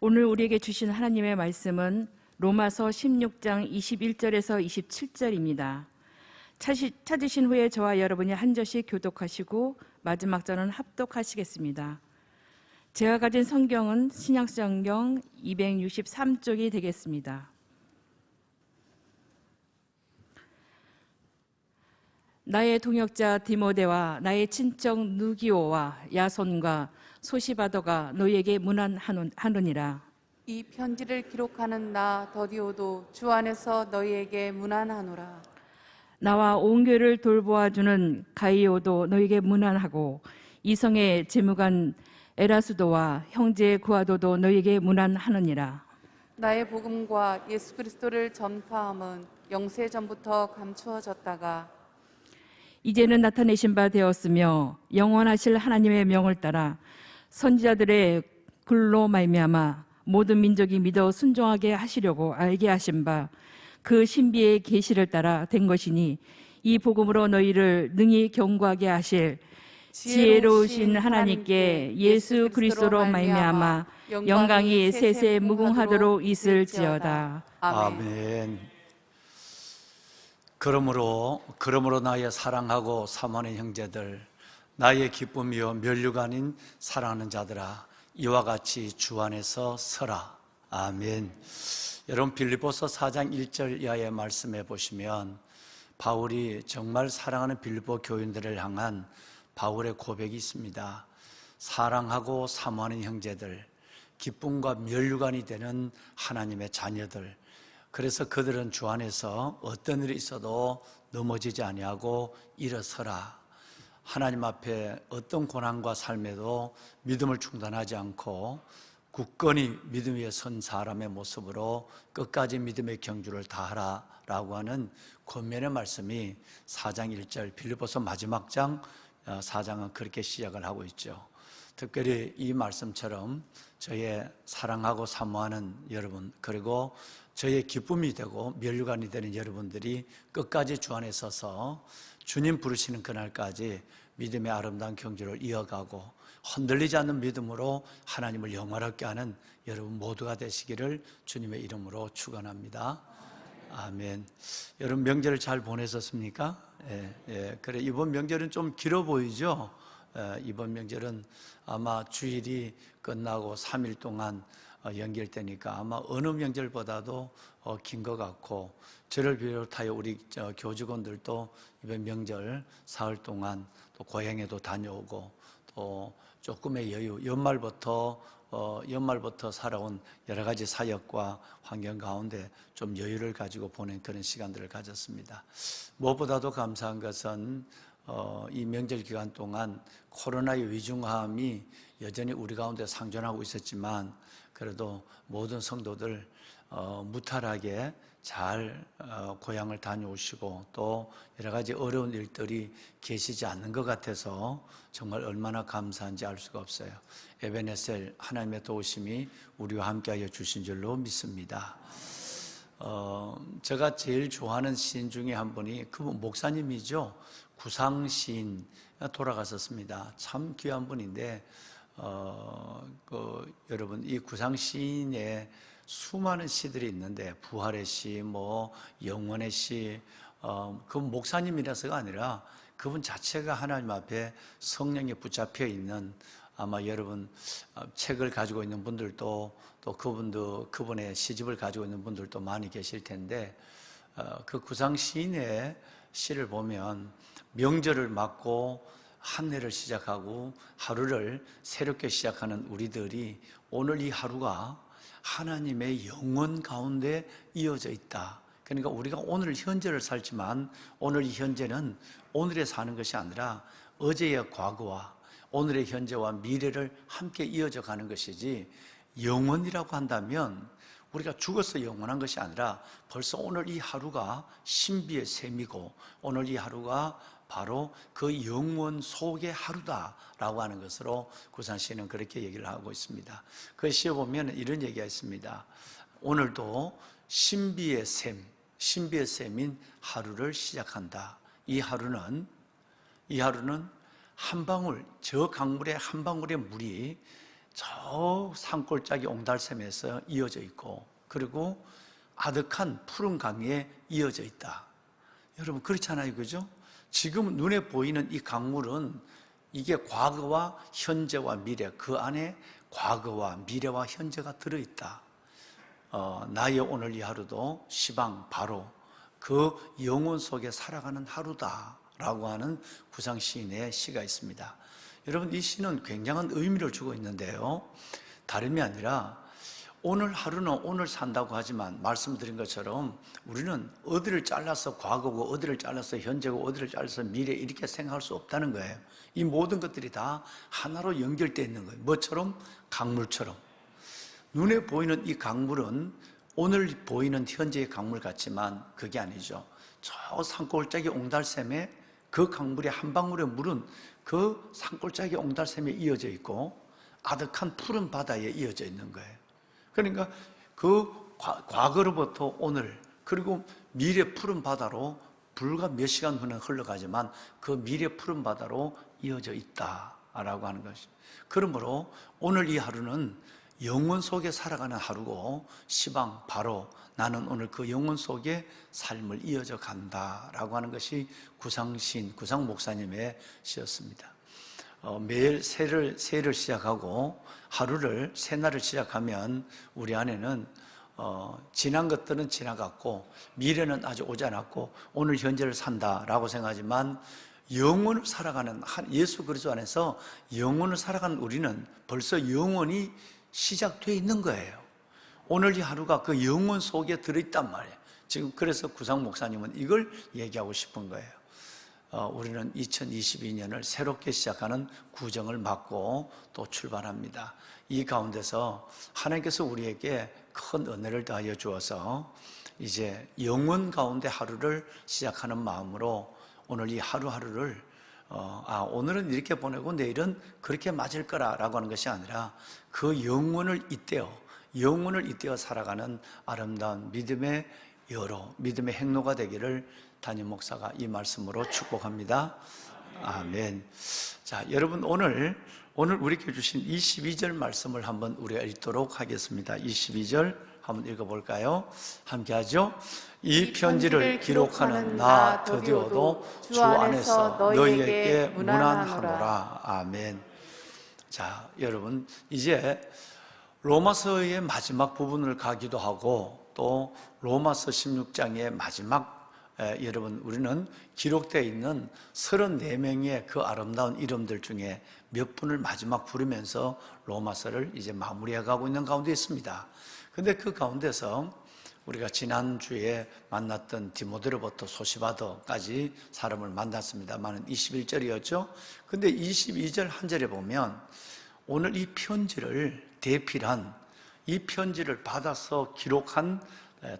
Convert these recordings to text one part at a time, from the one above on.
오늘 우리에게 주신 하나님의 말씀은 로마서 16장 21절에서 27절입니다. 찾으신 후에 저와 여러분이 한 절씩 교독하시고 마지막 절은 합독하시겠습니다. 제가 가진 성경은 신약성경 263쪽이 되겠습니다. 나의 동역자 디모데와 나의 친척 누기오와 야손과 소시바더가 너희에게 문안하느니라. 이 편지를 기록하는 나 더디오도 주 안에서 너희에게 문안하노라. 나와 온 교회를 돌보아주는 가이오도 너희에게 문안하고 이성의 재무관 에라스도와 형제 구아도도 너희에게 문안하느니라. 나의 복음과 예수 그리스도를 전파함은 영세 전부터 감추어졌다가 이제는 나타내신 바 되었으며 영원하실 하나님의 명을 따라 선지자들의 글로 말미암아 모든 민족이 믿어 순종하게 하시려고 알게 하신 바 그 신비의 계시를 따라 된 것이니 이 복음으로 너희를 능히 경고하게 하실 지혜로우신 하나님께 예수 그리스도로 말미암아 영광이 세세 무궁하도록 있을지어다. 아멘. 그러므로 나의 사랑하고 사모하는 형제들, 나의 기쁨이요 면류가 아닌 사랑하는 자들아, 이와 같이 주 안에서 서라. 아멘. 여러분, 빌립보서 4장 1절 이하의 말씀해 보시면 바울이 정말 사랑하는 빌립보 교인들을 향한 바울의 고백이 있습니다. 사랑하고 사모하는 형제들, 기쁨과 면류관이 되는 하나님의 자녀들, 그래서 그들은 주 안에서 어떤 일이 있어도 넘어지지 아니하고 일어서라. 하나님 앞에 어떤 고난과 삶에도 믿음을 중단하지 않고 굳건히 믿음 위에 선 사람의 모습으로 끝까지 믿음의 경주를 다하라 라고 하는 권면의 말씀이 4장 1절 빌립보서 마지막 장 4장은 그렇게 시작을 하고 있죠. 특별히 이 말씀처럼 저의 사랑하고 사모하는 여러분, 그리고 저의 기쁨이 되고 면류관이 되는 여러분들이 끝까지 주 안에 서서 주님 부르시는 그날까지 믿음의 아름다운 경주를 이어가고 흔들리지 않는 믿음으로 하나님을 영화롭게 하는 여러분 모두가 되시기를 주님의 이름으로 축원합니다. 아멘. 여러분 명절을 잘 보내셨습니까? 그래, 이번 명절은 좀 길어 보이죠? 이번 명절은 아마 주일이 끝나고 3일 동안 연결되니까 아마 어느 명절보다도 긴 것 같고, 저를 비롯하여 우리 교직원들도 이번 명절 사흘 동안 또 고향에도 다녀오고 또 조금의 여유, 연말부터 살아온 여러 가지 사역과 환경 가운데 좀 여유를 가지고 보낸 그런 시간들을 가졌습니다. 무엇보다도 감사한 것은 이 명절 기간 동안 코로나의 위중함이 여전히 우리 가운데 상존하고 있었지만 그래도 모든 성도들 무탈하게 잘 고향을 다녀오시고 또 여러 가지 어려운 일들이 계시지 않는 것 같아서 정말 얼마나 감사한지 알 수가 없어요. 에베네셀 하나님의 도우심이 우리와 함께하여 주신 줄로 믿습니다. 제가 제일 좋아하는 시인 중에 한 분이 그분 목사님이죠. 구상시인 돌아가셨습니다. 참 귀한 분인데 여러분 이 구상시인의 수많은 시들이 있는데 부활의 시, 영원의 시, 그분 목사님이라서가 아니라 그분 자체가 하나님 앞에 성령에 붙잡혀 있는, 아마 여러분 책을 가지고 있는 분들도 또 그분의 시집을 가지고 있는 분들도 많이 계실 텐데 그 구상 시인의 시를 보면 명절을 맞고 한 해를 시작하고 하루를 새롭게 시작하는 우리들이 오늘 이 하루가 하나님의 영원 가운데 이어져 있다. 그러니까 우리가 오늘 현재를 살지만 오늘 이 현재는 오늘에 사는 것이 아니라 어제의 과거와 오늘의 현재와 미래를 함께 이어져 가는 것이지, 영원이라고 한다면 우리가 죽어서 영원한 것이 아니라 벌써 오늘 이 하루가 신비의 셈이고 오늘 이 하루가 바로 그 영원 속의 하루다라고 하는 것으로 구산시는 그렇게 얘기를 하고 있습니다. 그 시에 보면 이런 얘기가 있습니다. 오늘도 신비의 셈인 하루를 시작한다. 이 하루는 한 방울, 저 강물의 한 방울의 물이 저 산골짜기 옹달샘에서 이어져 있고, 그리고 아득한 푸른 강에 이어져 있다. 여러분 그렇잖아요, 그죠? 지금 눈에 보이는 이 강물은 이게 과거와 현재와 미래, 그 안에 과거와 미래와 현재가 들어있다. 나의 오늘 이 하루도 시방 바로 그 영혼 속에 살아가는 하루다라고 하는 구상 시인의 시가 있습니다. 여러분 이 시는 굉장한 의미를 주고 있는데요, 다름이 아니라 오늘 하루는 오늘 산다고 하지만 말씀드린 것처럼 우리는 어디를 잘라서 과거고 어디를 잘라서 현재고 어디를 잘라서 미래 이렇게 생각할 수 없다는 거예요. 이 모든 것들이 다 하나로 연결되어 있는 거예요. 뭐처럼? 강물처럼. 눈에 보이는 이 강물은 오늘 보이는 현재의 강물 같지만 그게 아니죠. 저 산골짜기 옹달샘에 그 강물의 한 방울의 물은 그 산골짜기 옹달샘에 이어져 있고 아득한 푸른 바다에 이어져 있는 거예요. 그러니까 그 과거로부터 오늘, 그리고 미래 푸른 바다로 불과 몇 시간 후에 흘러가지만 그 미래 푸른 바다로 이어져 있다라고 하는 것이죠. 그러므로 오늘 이 하루는 영혼 속에 살아가는 하루고 시방 바로 나는 오늘 그 영혼 속에 삶을 이어져 간다라고 하는 것이 구상신, 구상 목사님의 시였습니다. 매일 새를 시작하고 하루를 새날을 시작하면 우리 안에는 지난 것들은 지나갔고 미래는 아직 오지 않았고 오늘 현재를 산다라고 생각하지만 영혼을 살아가는 예수 그리스도 안에서 영혼을 살아가는 우리는 벌써 영혼이 시작되어 있는 거예요. 오늘 이 하루가 그 영혼 속에 들어있단 말이에요. 지금 그래서 구상 목사님은 이걸 얘기하고 싶은 거예요. 우리는 2022년을 새롭게 시작하는 구정을 맞고 또 출발합니다. 이 가운데서 하나님께서 우리에게 큰 은혜를 더하여 주어서 이제 영혼 가운데 하루를 시작하는 마음으로 오늘 이 하루하루를 오늘은 이렇게 보내고 내일은 그렇게 맞을 거라고 하는 것이 아니라 그 영혼을 잇대어 살아가는 아름다운 믿음의 여로, 믿음의 행로가 되기를 담임 목사가 이 말씀으로 축복합니다. 아멘. 자, 여러분 오늘 우리에게 주신 22절 말씀을 한번 우리가 읽도록 하겠습니다. 22절 한번 읽어볼까요? 함께 하죠. 이 편지를 기록하는 나 드디어도 주 안에서 너희에게 문안하노라. 아멘. 자, 여러분 이제 로마서의 마지막 부분을 가기도 하고 또 로마서 16장의 마지막 여러분 우리는 기록되어 있는 34명의 그 아름다운 이름들 중에 몇 분을 마지막 부르면서 로마서를 이제 마무리해 가고 있는 가운데 있습니다. 근데 그 가운데서 우리가 지난주에 만났던 디모데로부터 소시바더까지 사람을 만났습니다만 21절이었죠. 근데 22절 한 절에 보면 오늘 이 편지를 대필한, 이 편지를 받아서 기록한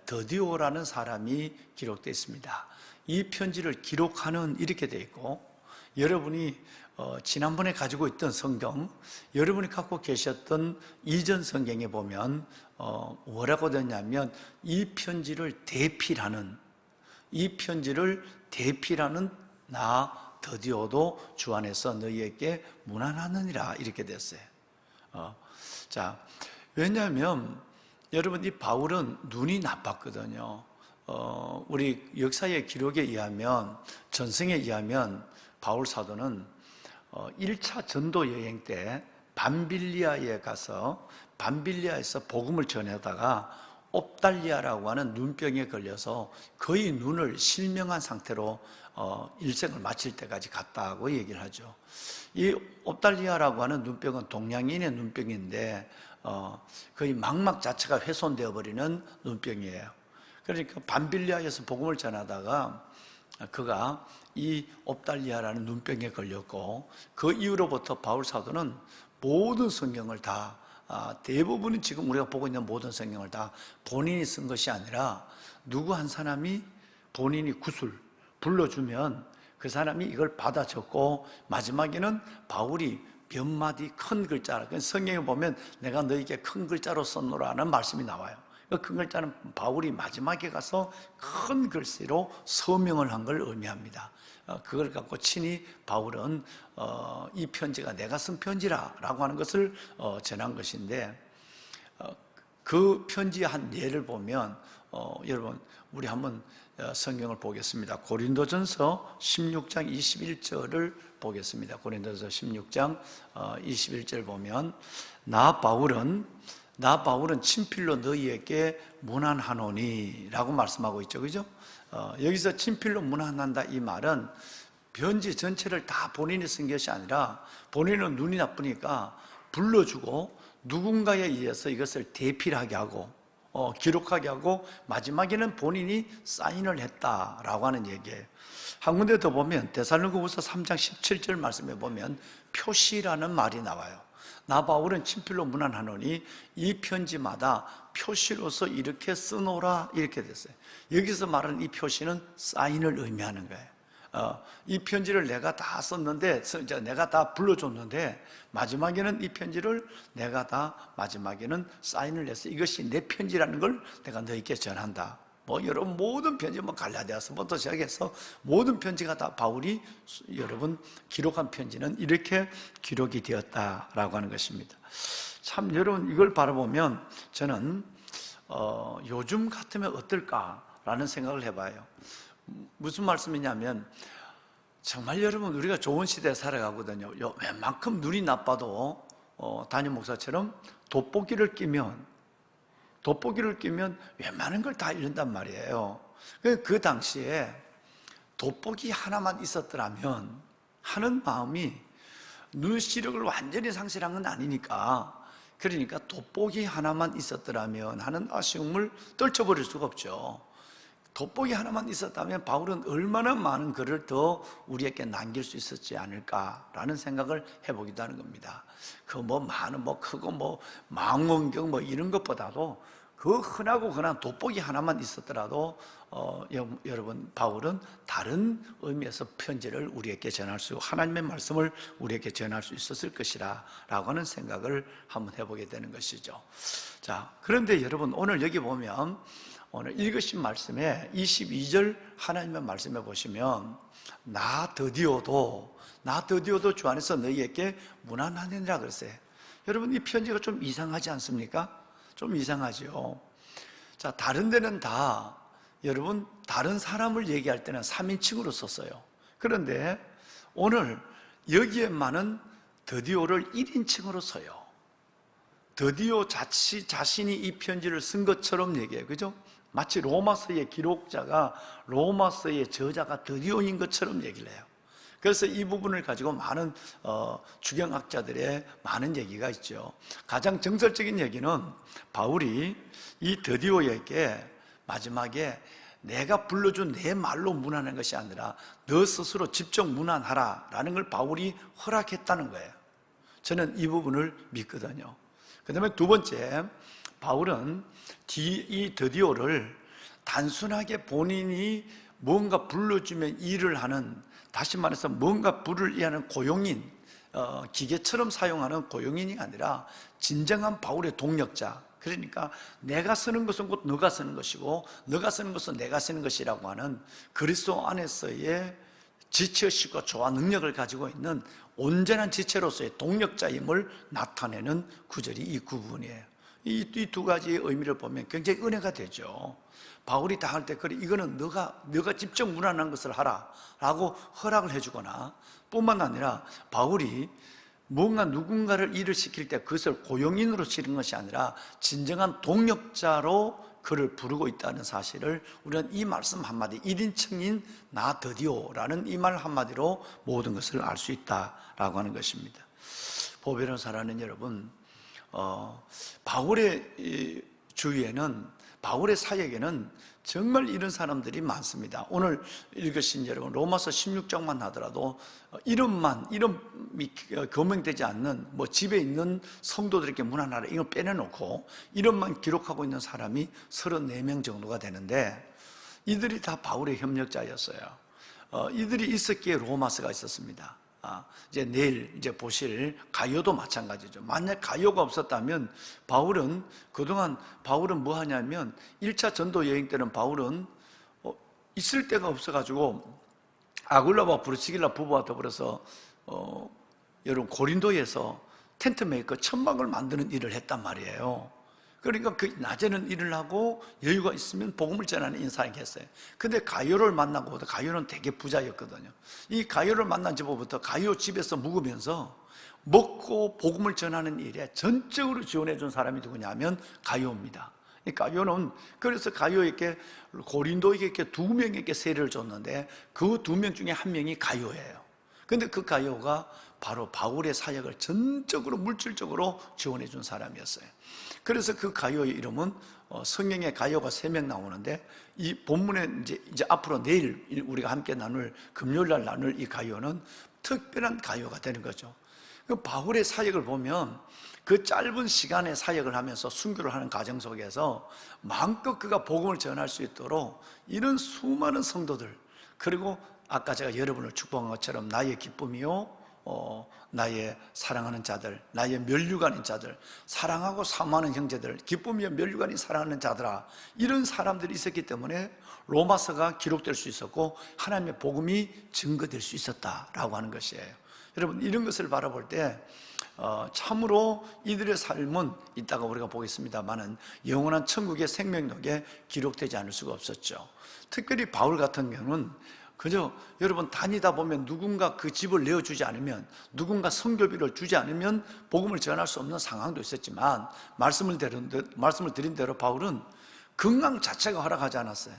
더디오라는 사람이 기록되어 있습니다. 이 편지를 기록하는 이렇게 되어 있고, 여러분이 지난번에 가지고 있던 성경, 여러분이 갖고 계셨던 이전 성경에 보면 뭐라고 되냐면 이 편지를 대필하는 나 더디오도 주 안에서 너희에게 문안하느니라 이렇게 됐어요. 자, 왜냐하면 여러분 이 바울은 눈이 나빴거든요. 우리 역사의 기록에 의하면, 전승에 의하면 바울 사도는 1차 전도 여행 때 밤빌리아에 가서 밤빌리아에서 복음을 전하다가 옵달리아라고 하는 눈병에 걸려서 거의 눈을 실명한 상태로 일생을 마칠 때까지 갔다고 얘기를 하죠. 이 옵달리아라고 하는 눈병은 동양인의 눈병인데 거의 망막 자체가 훼손되어 버리는 눈병이에요. 그러니까 밤빌리아에서 복음을 전하다가 그가 이 옵달리아라는 눈병에 걸렸고, 그 이후로부터 바울 사도는 모든 성경을 다 대부분이 지금 우리가 보고 있는 모든 성경을 다 본인이 쓴 것이 아니라 누구 한 사람이 본인이 구술 불러주면 그 사람이 이걸 받아 적고, 마지막에는 바울이 몇 마디 큰 글자로, 성경에 보면 내가 너에게 큰 글자로 썼노라는 말씀이 나와요. 그 큰 글자는 바울이 마지막에 가서 큰 글씨로 서명을 한 걸 의미합니다. 그걸 갖고 친히 바울은 이 편지가 내가 쓴 편지라라고 하는 것을 전한 것인데, 그 편지의 한 예를 보면 여러분 우리 한번 성경을 보겠습니다. 고린도전서 16장 21절을 보겠습니다. 고린도전서 16장 21절 보면 나 바울은 친필로 너희에게 문안하노니 라고 말씀하고 있죠. 그죠? 여기서 친필로 문안한다 이 말은 편지 전체를 다 본인이 쓴 것이 아니라 본인은 눈이 나쁘니까 불러주고 누군가에 의해서 이것을 대필하게 하고 기록하게 하고 마지막에는 본인이 사인을 했다라고 하는 얘기예요. 한 군데 더 보면 데살로니가후서 3장 17절 말씀에 보면 표시라는 말이 나와요. 나 바울은 친필로 문안하노니 이 편지마다 표시로서 이렇게 쓰노라 이렇게 됐어요. 여기서 말하는 이 표시는 사인을 의미하는 거예요. 이 편지를 내가 다 썼는데, 내가 다 불러줬는데 마지막에는 이 편지를 내가 다 마지막에는 사인을 해서 이것이 내 편지라는 걸 내가 너희에게 전한다. 여러분 모든 편지 갈라디아서부터 시작해서 모든 편지가 다 바울이 여러분 기록한 편지는 이렇게 기록이 되었다라고 하는 것입니다. 참 여러분 이걸 바라보면 저는 요즘 같으면 어떨까라는 생각을 해봐요. 무슨 말씀이냐면 정말 여러분 우리가 좋은 시대에 살아가거든요. 웬만큼 눈이 나빠도 담임 목사처럼 돋보기를 끼면 웬만한 걸 다 잃는단 말이에요. 그 당시에 돋보기 하나만 있었더라면 하는 마음이, 눈 시력을 완전히 상실한 건 아니니까, 그러니까 돋보기 하나만 있었더라면 하는 아쉬움을 떨쳐버릴 수가 없죠. 돋보기 하나만 있었다면 바울은 얼마나 많은 글을 더 우리에게 남길 수 있었지 않을까라는 생각을 해보기도 하는 겁니다. 많은 크고 망원경 이런 것보다도 그 흔하고 흔한 돋보기 하나만 있었더라도 여러분 바울은 다른 의미에서 편지를 우리에게 전할 수, 하나님의 말씀을 우리에게 전할 수 있었을 것이라 라고 하는 생각을 한번 해보게 되는 것이죠. 자, 그런데 여러분 오늘 여기 보면 오늘 읽으신 말씀에 22절 하나님의 말씀에 보시면 나 드디어도 주 안에서 너희에게 문안하느니라 그랬어요. 여러분 이 편지가 좀 이상하지 않습니까? 좀 이상하죠. 자, 다른 데는 다 여러분 다른 사람을 얘기할 때는 3인칭으로 썼어요. 그런데 오늘 여기에만은 드디어를 1인칭으로 써요. 드디어 자신이 이 편지를 쓴 것처럼 얘기해요. 그죠? 마치 로마서의 기록자가, 로마서의 저자가 드디어인 것처럼 얘기를 해요. 그래서 이 부분을 가지고 많은 주경학자들의 많은 얘기가 있죠. 가장 정설적인 얘기는 바울이 이 드디어에게 마지막에 내가 불러준 내 말로 문안한 것이 아니라 너 스스로 직접 문안하라 라는 걸 바울이 허락했다는 거예요. 저는 이 부분을 믿거든요. 그 다음에 두 번째, 바울은 이 드디어를 단순하게 본인이 뭔가 불러주면 일을 하는, 다시 말해서 뭔가 부를 이해하는 고용인, 기계처럼 사용하는 고용인이 아니라 진정한 바울의 동력자, 그러니까 내가 쓰는 것은 곧 너가 쓰는 것이고 너가 쓰는 것은 내가 쓰는 것이라고 하는 그리스도 안에서의 지체의식과 조화 능력을 가지고 있는 온전한 지체로서의 동력자임을 나타내는 구절이 이 구분이에요. 이 두 가지의 의미를 보면 굉장히 은혜가 되죠. 바울이 다 할 때 그래 이거는 너가 직접 문안한 것을 하라 라고 허락을 해주거나, 뿐만 아니라 바울이 뭔가 누군가를 일을 시킬 때 그것을 고용인으로 치는 것이 아니라 진정한 동력자로 그를 부르고 있다는 사실을 우리는 이 말씀 한마디, 1인칭인 나 드디어라는 이 말 한마디로 모든 것을 알 수 있다라고 하는 것입니다. 보배로운 사랑하는 여러분, 바울의 주위에는, 바울의 사역에는 정말 이런 사람들이 많습니다. 오늘 읽으신 여러분 로마서 16장만 하더라도 이름이 거명되지 않는 집에 있는 성도들에게 문안하라 이걸 빼내놓고 이름만 기록하고 있는 사람이 34명 정도가 되는데, 이들이 다 바울의 협력자였어요. 이들이 있었기에 로마서가 있었습니다. 이제 내일 보실 가요도 마찬가지죠. 만약 가요가 없었다면 바울은 뭐 하냐면 1차 전도 여행 때는 바울은 있을 데가 없어가지고 아굴라와 브리스길라 부부와 더불어서 여러분 고린도에서 텐트 메이커 천막을 만드는 일을 했단 말이에요. 그러니까 그 낮에는 일을 하고 여유가 있으면 복음을 전하는 인사에게 했어요. 근데 가요를 만나고, 가요는 되게 부자였거든요. 이 가요를 만난 집부터 가요 집에서 묵으면서 먹고 복음을 전하는 일에 전적으로 지원해 준 사람이 누구냐면 가요입니다. 이 가요는, 그래서 가요에게, 고린도에게 이렇게 2명에게 세례를 줬는데 그 2명 중에 1명이 가요예요. 근데 그 가요가 바로 바울의 사역을 전적으로 물질적으로 지원해 준 사람이었어요. 그래서 그 가요의 이름은, 성경에 가요가 3명 나오는데 이 본문에 이제 앞으로 내일 우리가 함께 금요일 날 나눌 이 가요는 특별한 가요가 되는 거죠. 그 바울의 사역을 보면 그 짧은 시간에 사역을 하면서 순교를 하는 과정 속에서 마음껏 그가 복음을 전할 수 있도록 이런 수많은 성도들, 그리고 아까 제가 여러분을 축복한 것처럼 나의 기쁨이요, 나의 사랑하는 자들, 나의 면류관인 자들, 사랑하고 사모하는 형제들, 기쁨이요 면류관이 사랑하는 자들아, 이런 사람들이 있었기 때문에 로마서가 기록될 수 있었고 하나님의 복음이 증거될 수 있었다라고 하는 것이에요. 여러분, 이런 것을 바라볼 때 참으로 이들의 삶은 이따가 우리가 보겠습니다만은 영원한 천국의 생명록에 기록되지 않을 수가 없었죠. 특별히 바울 같은 경우는 그저 여러분 다니다 보면 누군가 그 집을 내어주지 않으면, 누군가 선교비를 주지 않으면 복음을 전할 수 없는 상황도 있었지만, 말씀을 드린 대로 바울은 건강 자체가 허락하지 않았어요.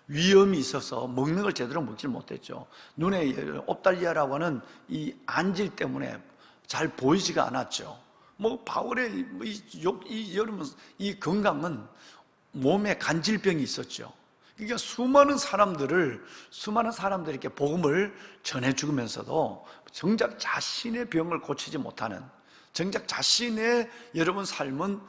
위험이 있어서 먹는 걸 제대로 먹질 못했죠. 눈에 옵달리아라고 하는 이 안질 때문에 잘 보이지가 않았죠. 바울의 여러분 이 건강은 몸에 간질병이 있었죠. 그러니까 수많은 사람들에게 복음을 전해 주면서도 정작 자신의 병을 고치지 못하는, 정작 자신의 여러분 삶은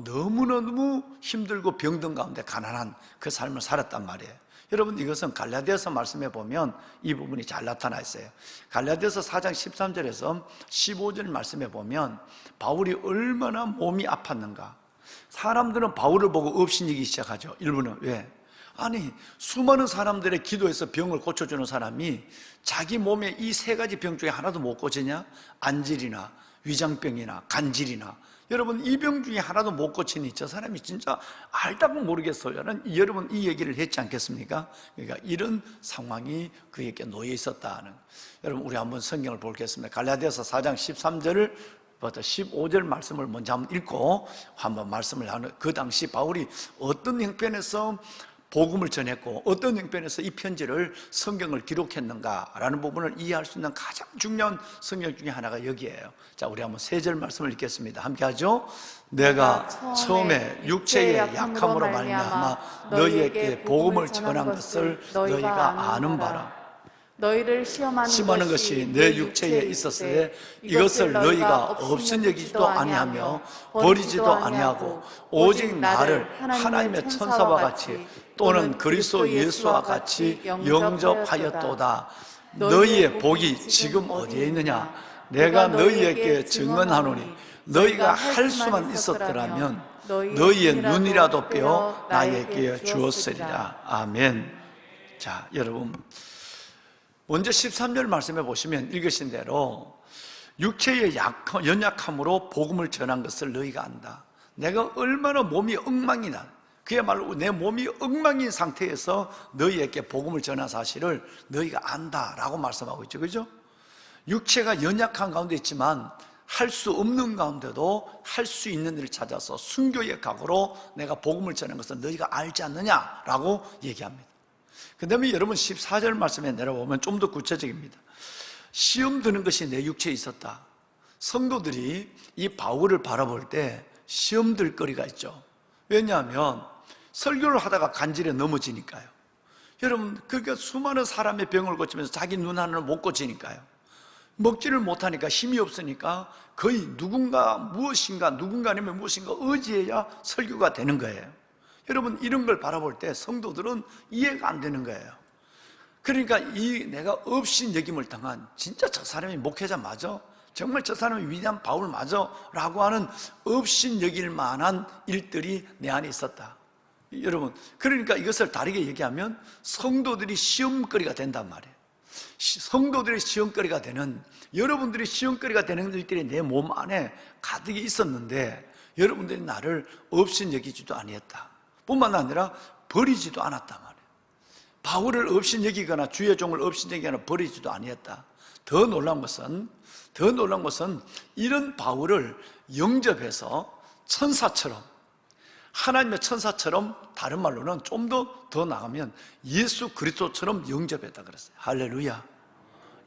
너무너무 힘들고 병든 가운데 가난한 그 삶을 살았단 말이에요. 여러분, 이것은 갈라디아서 말씀해 보면 이 부분이 잘 나타나 있어요. 갈라디아서 4장 13절에서 15절 말씀해 보면 바울이 얼마나 몸이 아팠는가. 사람들은 바울을 보고 업신이기 시작하죠. 일부는. 왜? 아니, 수많은 사람들의 기도에서 병을 고쳐주는 사람이 자기 몸에 이 3가지 병 중에 하나도 못 고치냐? 안질이나 위장병이나 간질이나. 여러분, 이 병 중에 하나도 못 고치니 저 사람이 진짜 알다고 모르겠어요. 여러분 이 얘기를 했지 않겠습니까? 그러니까 이런 상황이 그에게 놓여 있었다는. 여러분, 우리 한번 성경을 보겠습니다. 갈라디아서 4장 13절부터 15절 말씀을 먼저 한번 읽고 한번 말씀을 하는. 그 당시 바울이 어떤 형편에서 복음을 전했고 어떤 형편에서 이 편지를, 성경을 기록했는가라는 부분을 이해할 수 있는 가장 중요한 성경 중에 하나가 여기에요. 자, 우리 한번 3절 말씀을 읽겠습니다. 함께 하죠. 내가 처음에 육체의 약함으로 말미암아 너희에게 복음을 전한 것을 너희가 아는 바라. 너희를 시험하는 것이 내 육체에 있었으되 이것을 너희가 없인 여기지도 아니하며 버리지도 아니하고 오직 나를 하나님의 천사와 같이 또는 그리스도 예수와 같이 영접하였도다. 너희의 복이 지금 어디에 있느냐? 내가 너희에게 증언하노니 너희가 할 수만 있었더라면 너희의 눈이라도 빼어 나에게 주었으리라. 아멘. 자, 여러분, 먼저 13절 말씀해 보시면 읽으신 대로 육체의 연약함으로 복음을 전한 것을 너희가 안다. 내가 얼마나 몸이 엉망이나, 그야말로 내 몸이 엉망인 상태에서 너희에게 복음을 전한 사실을 너희가 안다라고 말씀하고 있죠. 그죠? 육체가 연약한 가운데 있지만 할 수 없는 가운데도 할 수 있는 일을 찾아서 순교의 각오로 내가 복음을 전한 것을 너희가 알지 않느냐라고 얘기합니다. 그 다음에 여러분 14절 말씀에 내려보면 좀 더 구체적입니다. 시험 드는 것이 내 육체에 있었다. 성도들이 이 바울을 바라볼 때 시험 들 거리가 있죠. 왜냐하면 설교를 하다가 간질에 넘어지니까요. 여러분, 그러니까 수많은 사람의 병을 고치면서 자기 눈 하나를 못 고치니까요. 먹지를 못하니까, 힘이 없으니까 거의 누군가 아니면 무엇인가 의지해야 설교가 되는 거예요. 여러분, 이런 걸 바라볼 때 성도들은 이해가 안 되는 거예요. 그러니까 내가 업신 여김을 당한, 진짜 저 사람이 목회자 맞아? 정말 저 사람이 위대한 바울 맞아? 라고 하는 업신 여길 만한 일들이 내 안에 있었다. 여러분, 그러니까 이것을 다르게 얘기하면 성도들이 시험거리가 된단 말이에요. 성도들의 시험거리가 되는, 여러분들이 시험거리가 되는 일들이 내 몸 안에 가득히 있었는데 여러분들이 나를 없인 여기지도 아니했다. 뿐만 아니라 버리지도 않았단 말이에요. 바울을 없인 여기거나 주의 종을 없인 여기거나 버리지도 아니했다. 더 놀라운 것은 이런 바울을 영접해서 천사처럼, 하나님의 천사처럼, 다른 말로는 좀 더 나가면 예수 그리스도처럼 영접했다 그랬어요. 할렐루야.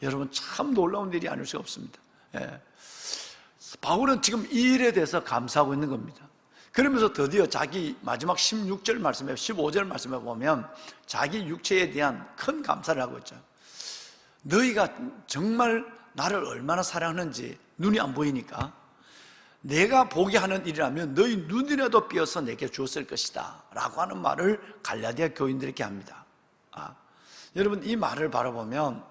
여러분, 참 놀라운 일이 아닐 수가 없습니다. 예. 바울은 지금 이 일에 대해서 감사하고 있는 겁니다. 그러면서 드디어 자기 마지막 16절 말씀에, 15절 말씀에 보면 자기 육체에 대한 큰 감사를 하고 있죠. 너희가 정말 나를 얼마나 사랑하는지 눈이 안 보이니까 내가 보게 하는 일이라면 너희 눈이라도 삐어서 내게 주었을 것이다 라고 하는 말을 갈라디아 교인들에게 합니다. 여러분, 이 말을 바라보면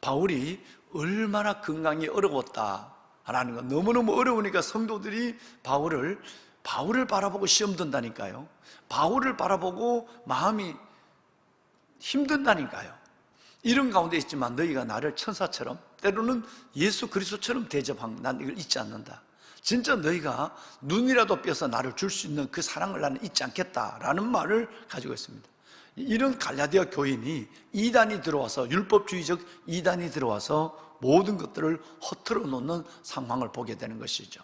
바울이 얼마나 건강이 어려웠다라는 건, 너무너무 어려우니까 성도들이 바울을 바라보고 시험 든다니까요. 바울을 바라보고 마음이 힘든다니까요. 이런 가운데 있지만 너희가 나를 천사처럼, 때로는 예수 그리스도처럼 대접한, 난 이걸 잊지 않는다. 진짜 너희가 눈이라도 뼈서 나를 줄 수 있는 그 사랑을 나는 잊지 않겠다라는 말을 가지고 있습니다. 이런 갈라디아 교인이 이단이 들어와서, 율법주의적 이단이 들어와서 모든 것들을 허틀어 놓는 상황을 보게 되는 것이죠.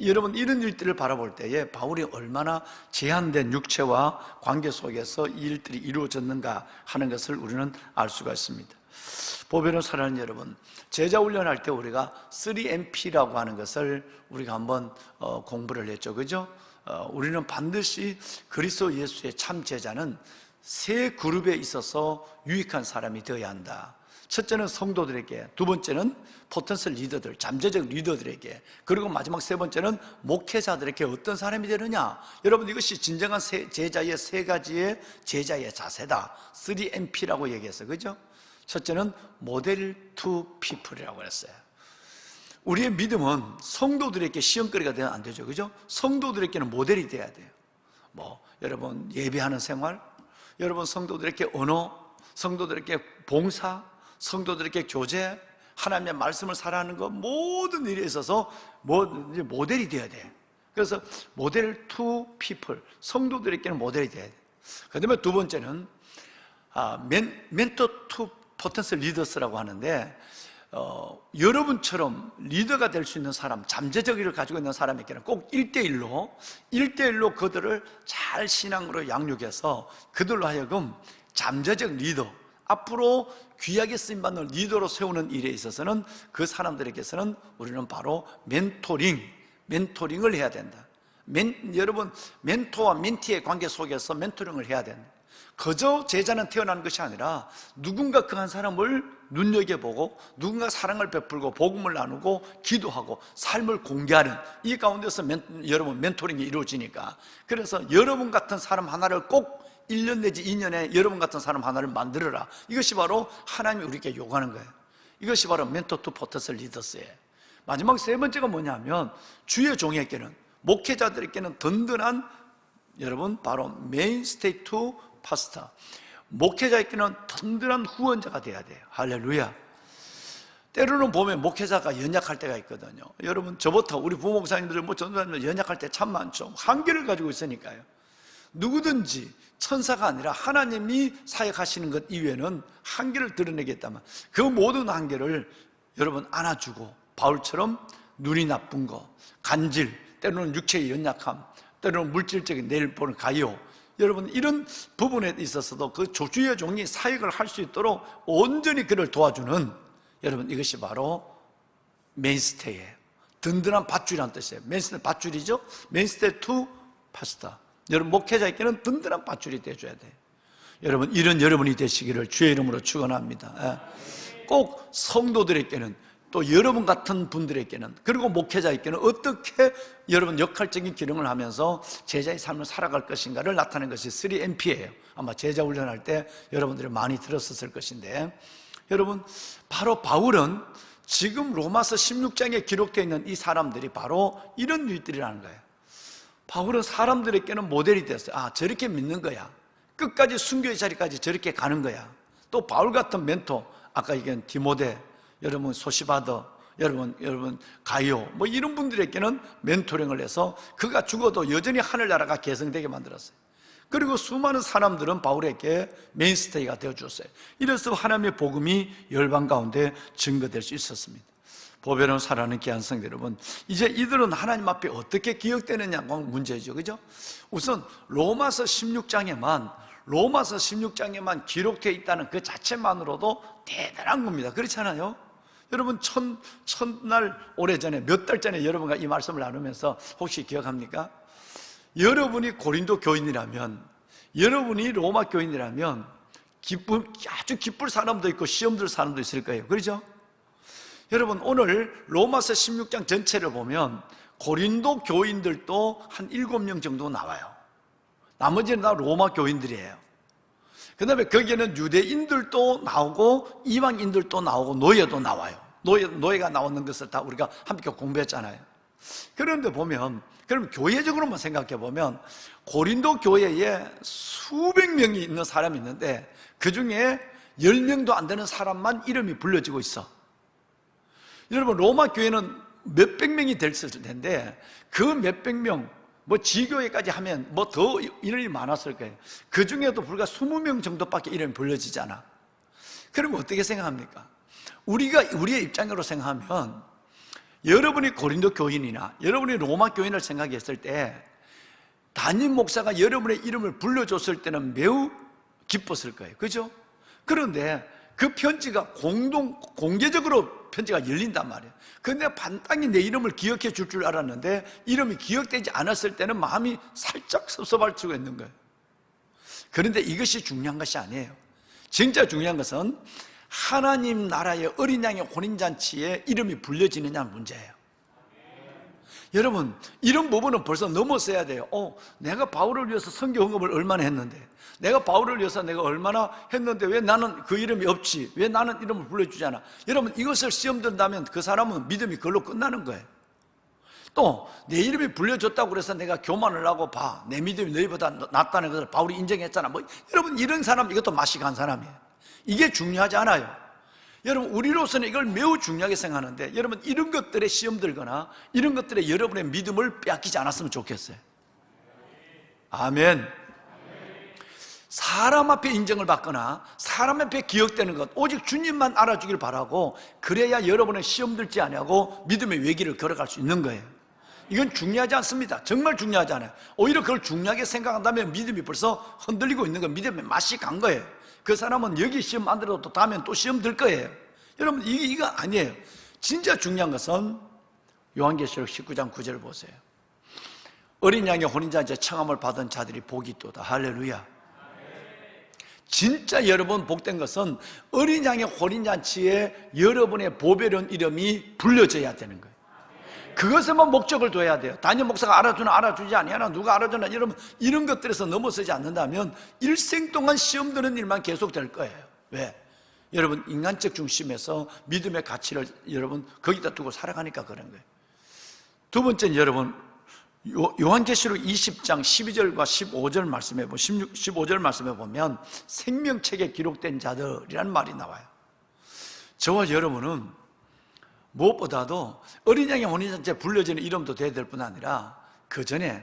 여러분, 이런 일들을 바라볼 때에 바울이 얼마나 제한된 육체와 관계 속에서 이 일들이 이루어졌는가 하는 것을 우리는 알 수가 있습니다. 보배로 사랑하는 여러분, 제자 훈련할 때 우리가 3MP라고 하는 것을 우리가 한번 공부를 했죠. 그죠? 우리는 반드시 그리스도 예수의 참 제자는 세 그룹에 있어서 유익한 사람이 되어야 한다. 첫째는 성도들에게, 두 번째는 포텐셜 리더들, 잠재적 리더들에게, 그리고 마지막 세 번째는 목회자들에게 어떤 사람이 되느냐. 여러분, 이것이 진정한 제자의 세 가지의 제자의 자세다. 3MP라고 얘기했어요. 그죠? 첫째는 모델 투 피플이라고 했어요. 우리의 믿음은 성도들에게 시험거리가 되면 안 되죠. 그죠? 성도들에게는 모델이 돼야 돼요. 여러분, 예배하는 생활, 여러분 성도들에게 언어, 성도들에게 봉사, 성도들에게 교제, 하나님의 말씀을 살아가는 것, 모든 일에 있어서 모델이 돼야 돼. 그래서 모델 투 피플, 성도들에게는 모델이 돼야 돼. 그 다음에 두 번째는 멘토 투 포텐셜 리더스라고 하는데, 여러분처럼 리더가 될 수 있는 사람, 잠재적 일을 가지고 있는 사람에게는 꼭 1대1로 그들을 잘 신앙으로 양육해서 그들로 하여금 잠재적 리더, 앞으로 귀하게 쓰임받는 리더로 세우는 일에 있어서는 그 사람들에게서는 우리는 바로 멘토링을 해야 된다. 여러분, 멘토와 멘티의 관계 속에서 멘토링을 해야 된다. 그저 제자는 태어나는 것이 아니라 누군가 그 한 사람을 눈여겨보고 누군가 사랑을 베풀고 복음을 나누고 기도하고 삶을 공개하는 이 가운데서 여러분 멘토링이 이루어지니까, 그래서 여러분 같은 사람 하나를 꼭 1년 내지 2년에 여러분 같은 사람 하나를 만들어라. 이것이 바로 하나님이 우리에게 요구하는 거예요. 이것이 바로 멘토 투 포텐셜 리더스예요. 마지막 세 번째가 뭐냐면, 주의 종에게는, 목회자들에게는 든든한, 여러분, 바로 메인스테이 투 파스타, 목회자에게는 든든한 후원자가 돼야 돼요. 할렐루야. 때로는 보면 목회자가 연약할 때가 있거든요. 여러분, 저부터 우리 부목사님들, 전도사님들 연약할 때 참 많죠. 한계를 가지고 있으니까요. 누구든지 천사가 아니라 하나님이 사역하시는 것 이외에는 한계를 드러내겠다면 그 모든 한계를 여러분 안아주고, 바울처럼 눈이 나쁜 거, 간질, 때로는 육체의 연약함, 때로는 물질적인 내일 보는 가요, 여러분 이런 부분에 있어서도 그 주의 종이 사역을 할 수 있도록 온전히 그를 도와주는, 여러분 이것이 바로 메인스테이예요. 든든한 밧줄이라는 뜻이에요. 메인스테이 밧줄이죠. 메인스테이 투 파스타. 여러분 목회자에게는 든든한 밧줄이 되어줘야 돼요. 여러분, 이런 여러분이 되시기를 주의 이름으로 축원합니다. 꼭 성도들에게는, 또 여러분 같은 분들에게는, 그리고 목회자에게는 어떻게 여러분 역할적인 기능을 하면서 제자의 삶을 살아갈 것인가를 나타내는 것이 3MP예요. 아마 제자 훈련할 때 여러분들이 많이 들었었을 것인데, 여러분 바로 바울은 지금 로마서 16장에 기록되어 있는 이 사람들이 바로 이런 일들이라는 거예요. 바울은 사람들에게는 모델이 됐어요. 저렇게 믿는 거야. 끝까지 순교의 자리까지 저렇게 가는 거야. 또 바울 같은 멘토, 아까 얘기한 디모데, 여러분 소시바더, 여러분 가이오, 뭐 이런 분들에게는 멘토링을 해서 그가 죽어도 여전히 하늘나라가 계승되게 만들었어요. 그리고 수많은 사람들은 바울에게 메인스테이가 되어주었어요. 이래서 하나님의 복음이 열방 가운데 증거될 수 있었습니다. 보배로운 사랑하는 귀한 성도 여러분, 이제 이들은 하나님 앞에 어떻게 기억되느냐가 문제죠, 그죠? 우선 로마서 16장에만 기록되어 있다는 그 자체만으로도 대단한 겁니다. 그렇잖아요? 여러분 첫날 오래전에 몇 달 전에 여러분과 이 말씀을 나누면서 혹시 기억합니까? 여러분이 고린도 교인이라면, 여러분이 로마 교인이라면 아주 기쁠 사람도 있고 시험 들 사람도 있을 거예요. 그렇죠? 여러분 오늘 로마서 16장 전체를 보면 고린도 교인들도 한 7명 정도 나와요. 나머지는 다 로마 교인들이에요. 그 다음에 거기에는 유대인들도 나오고 이방인들도 나오고 노예도 나와요. 노예가 나오는 것을 다 우리가 함께 공부했잖아요. 그런데 보면, 그럼 교회적으로만 생각해 보면 고린도 교회에 수백 명이 있는 사람이 있는데 그 중에 10명도 안 되는 사람만 이름이 불려지고 있어. 여러분 로마 교회는 몇백 명이 됐을 텐데 그 몇백 명, 뭐 지교회까지 하면 뭐 더 이름이 많았을 거예요. 그 중에도 불과 20명 정도밖에 이름이 불려지지 않아. 그러면 어떻게 생각합니까? 우리의 입장으로 생각하면 여러분이 고린도 교인이나 여러분이 로마 교인을 생각했을 때 담임 목사가 여러분의 이름을 불러줬을 때는 매우 기뻤을 거예요. 그죠? 그런데 그 편지가 공개적으로 편지가 열린단 말이에요. 근데 반땅이 내 이름을 기억해 줄 줄 알았는데 이름이 기억되지 않았을 때는 마음이 살짝 섭섭할 수가 있는 거예요. 그런데 이것이 중요한 것이 아니에요. 진짜 중요한 것은 하나님 나라의 어린 양의 혼인잔치에 이름이 불려지느냐는 문제예요. 여러분 이런 부분은 벌써 넘어서야 돼요. 내가 바울을 위해서 선교 헌금을 얼마나 했는데, 내가 바울을 위해서 내가 얼마나 했는데 왜 나는 그 이름이 없지? 왜 나는 이름을 불러주잖아? 여러분 이것을 시험 든다면 그 사람은 믿음이 그걸로 끝나는 거예요. 또 내 이름이 불려졌다고 그래서 내가 교만을 하고 내 믿음이 너희보다 낫다는 것을 바울이 인정했잖아. 여러분 이런 사람, 이것도 맛이 간 사람이에요. 이게 중요하지 않아요. 여러분 우리로서는 이걸 매우 중요하게 생각하는데 여러분 이런 것들에 시험 들거나 이런 것들에 여러분의 믿음을 빼앗기지 않았으면 좋겠어요. 아멘. 사람 앞에 인정을 받거나 사람 앞에 기억되는 것 오직 주님만 알아주길 바라고, 그래야 여러분의 시험 들지 아니하고 믿음의 외길을 걸어갈 수 있는 거예요. 이건 중요하지 않습니다. 정말 중요하지 않아요. 오히려 그걸 중요하게 생각한다면 믿음이 벌써 흔들리고 있는 거예요. 믿음의 맛이 간 거예요. 그 사람은 여기 시험 안 들어도 다음엔 또 시험 들 거예요. 여러분 이거 아니에요. 진짜 중요한 것은 요한계시록 19장 9절을 보세요. 어린 양의 혼인잔치에 청함을 받은 자들이 복이 있도다. 할렐루야. 진짜 여러분 복된 것은 어린 양의 혼인잔치에 여러분의 보배로운 이름이 불려져야 되는 거예요. 그것에만 목적을 둬야 돼요. 담임 목사가 알아주나 알아주지 아니하나, 누가 알아주나, 여러분 이런 것들에서 넘어서지 않는다면 일생 동안 시험 드는 일만 계속될 거예요. 왜? 여러분 인간적 중심에서 믿음의 가치를 여러분 거기다 두고 살아가니까 그런 거예요. 두 번째는 여러분 요한계시록 20장 12절과 15절 말씀해 보면 15절 말씀해 보면 생명책에 기록된 자들이라는 말이 나와요. 저와 여러분은 무엇보다도 어린 양의 혼인잔치에 불려지는 이름도 돼야 될 뿐 아니라 그 전에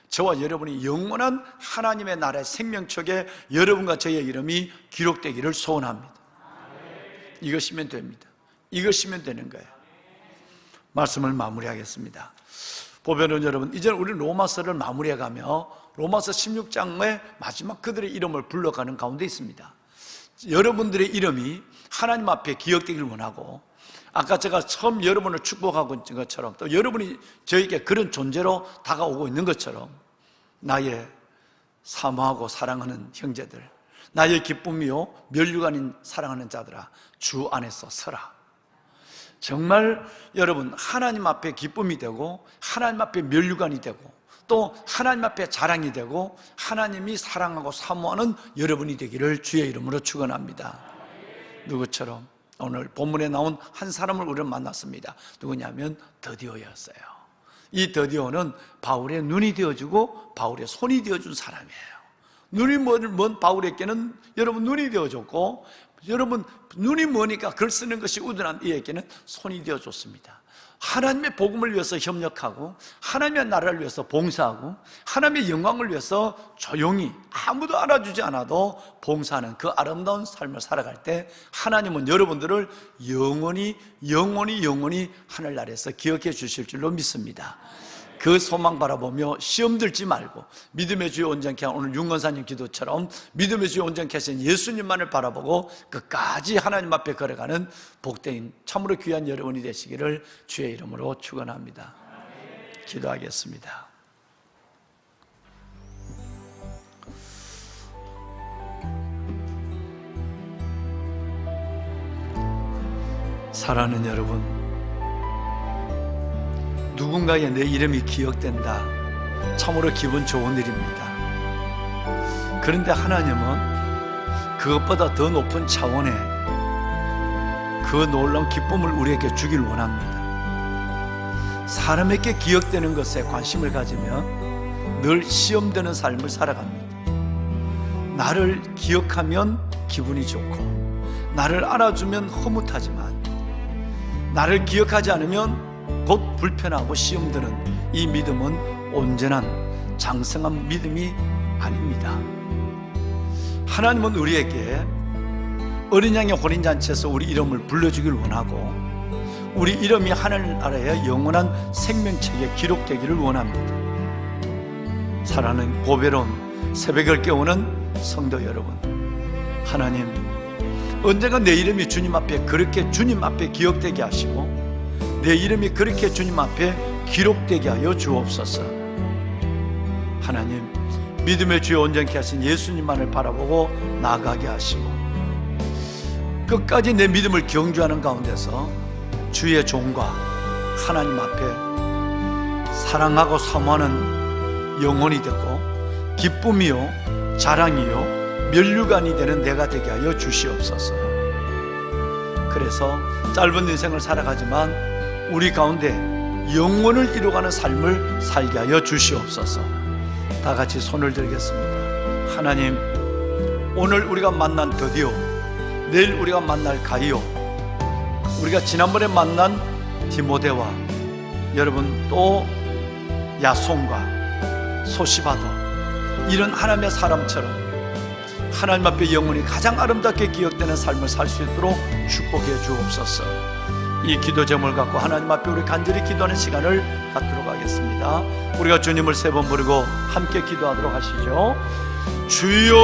저와 여러분이 영원한 하나님의 나라의 생명책에 여러분과 저의 이름이 기록되기를 소원합니다. 이것이면 됩니다. 이것이면 되는 거예요. 말씀을 마무리하겠습니다. 보면은 여러분 이제 우리 로마서를 마무리해가며 로마서 16장의 마지막 그들의 이름을 불러가는 가운데 있습니다. 여러분들의 이름이 하나님 앞에 기억되길 원하고, 아까 제가 처음 여러분을 축복하고 있는 것처럼 또 여러분이 저에게 그런 존재로 다가오고 있는 것처럼 나의 사모하고 사랑하는 형제들, 나의 기쁨이요 면류가 아닌 사랑하는 자들아 주 안에서 서라. 정말 여러분 하나님 앞에 기쁨이 되고 하나님 앞에 면류관이 되고 또 하나님 앞에 자랑이 되고 하나님이 사랑하고 사모하는 여러분이 되기를 주의 이름으로 축원합니다. 누구처럼? 오늘 본문에 나온 한 사람을 우리는 만났습니다. 누구냐면 더디오였어요. 이 더디오는 바울의 눈이 되어주고 바울의 손이 되어준 사람이에요. 눈이 먼 바울에게는 여러분 눈이 되어줬고 여러분, 눈이 머니까 글 쓰는 것이 우둔한 이에게는 손이 되어 줬습니다. 하나님의 복음을 위해서 협력하고 하나님의 나라를 위해서 봉사하고 하나님의 영광을 위해서 조용히 아무도 알아주지 않아도 봉사하는 그 아름다운 삶을 살아갈 때 하나님은 여러분들을 영원히 하늘나라에서 기억해 주실 줄로 믿습니다. 그 소망 바라보며 시험 들지 말고 믿음의 주여 온전케 한 오늘 윤건사님 기도처럼 믿음의 주여 온전케 하신 예수님만을 바라보고 끝까지 하나님 앞에 걸어가는 복된 참으로 귀한 여러분이 되시기를 주의 이름으로 축원합니다. 기도하겠습니다. 사랑하는 여러분, 누군가의 내 이름이 기억된다, 참으로 기분 좋은 일입니다. 그런데 하나님은 그것보다 더 높은 차원의 그 놀라운 기쁨을 우리에게 주길 원합니다. 사람에게 기억되는 것에 관심을 가지면 늘 시험되는 삶을 살아갑니다. 나를 기억하면 기분이 좋고 나를 알아주면 흐뭇하지만 나를 기억하지 않으면 곧 불편하고 시험드는 이 믿음은 온전한 장성한 믿음이 아닙니다. 하나님은 우리에게 어린 양의 혼인잔치에서 우리 이름을 불러주길 원하고 우리 이름이 하늘나라의 영원한 생명책에 기록되기를 원합니다. 사랑하는 고배로운 새벽을 깨우는 성도 여러분, 하나님 언젠가 내 이름이 주님 앞에 그렇게 주님 앞에 기억되게 하시고 내 이름이 그렇게 주님 앞에 기록되게 하여 주옵소서. 하나님, 믿음의 주여 온전케 하신 예수님만을 바라보고 나아가게 하시고 끝까지 내 믿음을 경주하는 가운데서 주의 종과 하나님 앞에 사랑하고 사모하는 영혼이 되고 기쁨이요 자랑이요 면류관이 되는 내가 되게 하여 주시옵소서. 그래서 짧은 인생을 살아가지만 우리 가운데 영혼을 이루어가는 삶을 살게 하여 주시옵소서. 다 같이 손을 들겠습니다. 하나님, 오늘 우리가 만난 드디어, 내일 우리가 만날 가이오, 우리가 지난번에 만난 디모데와 여러분 또 야손과 소시바도 이런 하나님의 사람처럼 하나님 앞에 영혼이 가장 아름답게 기억되는 삶을 살 수 있도록 축복해 주옵소서. 이 기도 제목을 갖고 하나님 앞에 우리 간절히 기도하는 시간을 갖도록 하겠습니다. 우리가 주님을 세 번 부르고 함께 기도하도록 하시죠. 주여